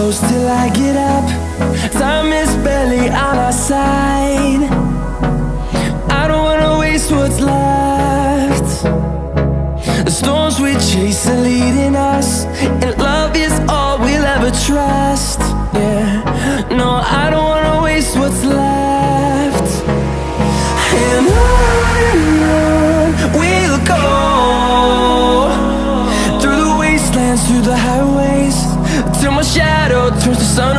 close till I get up. Time is barely on our side. I don't wanna waste what's left. The storms we chase are leading us, and love is all we'll ever trust. Yeah, no, I don't wanna waste what's left. And on we'll go, through the wastelands, through the highways, till my shadow turns to sun